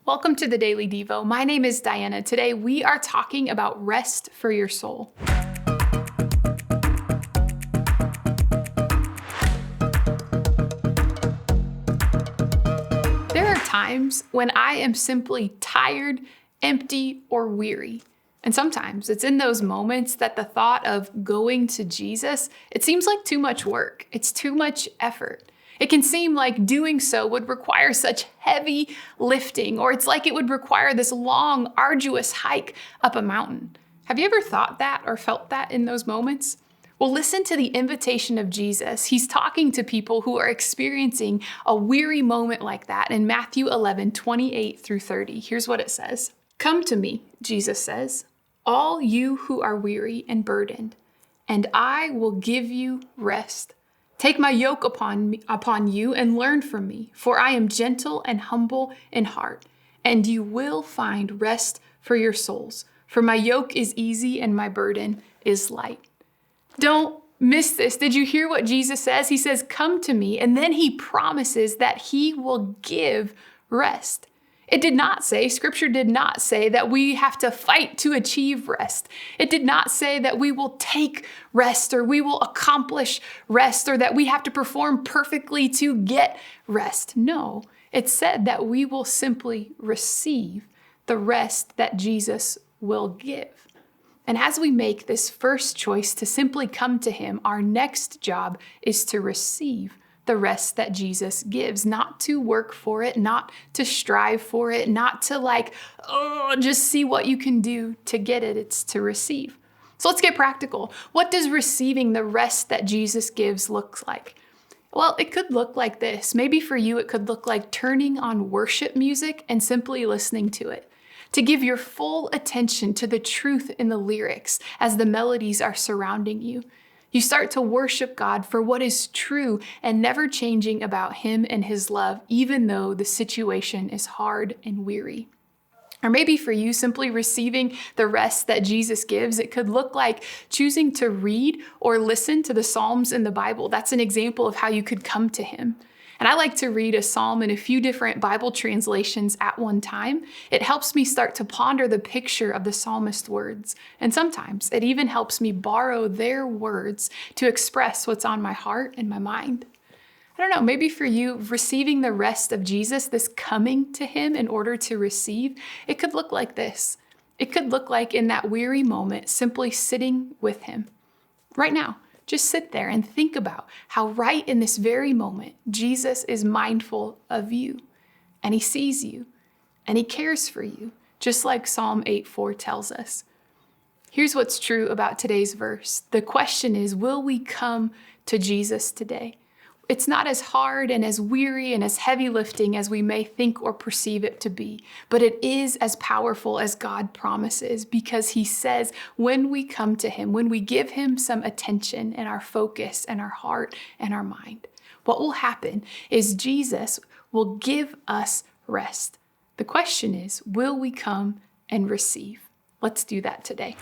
Welcome to the Daily Devo. My name is Diana. Today we are talking about rest for your soul. There are times when I am simply tired, empty, or weary. And sometimes it's in those moments that the thought of going to Jesus, it seems like too much work. It's too much effort. It can seem like doing so would require such heavy lifting, or it's like it would require this long, arduous hike up a mountain. Have you ever thought that or felt that in those moments? Well, listen to the invitation of Jesus. He's talking to people who are experiencing a weary moment like that in Matthew 11:28 through 30. Here's what it says. "Come to me," Jesus says, "all you who are weary and burdened, and I will give you rest. Take my yoke upon you and learn from me, for I am gentle and humble in heart, and you will find rest for your souls. For my yoke is easy and my burden is light." Don't miss this. Did you hear what Jesus says? He says, "Come to me," and then he promises that he will give rest. Scripture did not say that we have to fight to achieve rest. It did not say that we will take rest or we will accomplish rest or that we have to perform perfectly to get rest. No, it said that we will simply receive the rest that Jesus will give. And as we make this first choice to simply come to him, our next job is to receive the rest that Jesus gives, not to work for it, not to strive for it, not to just see what you can do to get it. It's to receive. So let's get practical. What does receiving the rest that Jesus gives look like? Well, it could look like this. Maybe for you, it could look like turning on worship music and simply listening to it. To give your full attention to the truth in the lyrics as the melodies are surrounding you. You start to worship God for what is true and never changing about him and his love, even though the situation is hard and weary. Or maybe for you, simply receiving the rest that Jesus gives, it could look like choosing to read or listen to the Psalms in the Bible. That's an example of how you could come to him. And I like to read a psalm in a few different Bible translations at one time. It helps me start to ponder the picture of the psalmist's words. And sometimes it even helps me borrow their words to express what's on my heart and my mind. I don't know, maybe for you, receiving the rest of Jesus, this coming to him in order to receive, it could look like this. It could look like in that weary moment, simply sitting with him right now. Just sit there and think about how right in this very moment, Jesus is mindful of you and he sees you and he cares for you, just like Psalm 8:4 tells us. Here's what's true about today's verse. The question is, will we come to Jesus today? It's not as hard and as weary and as heavy lifting as we may think or perceive it to be, but it is as powerful as God promises, because he says when we come to him, when we give him some attention and our focus and our heart and our mind, what will happen is Jesus will give us rest. The question is, will we come and receive? Let's do that today.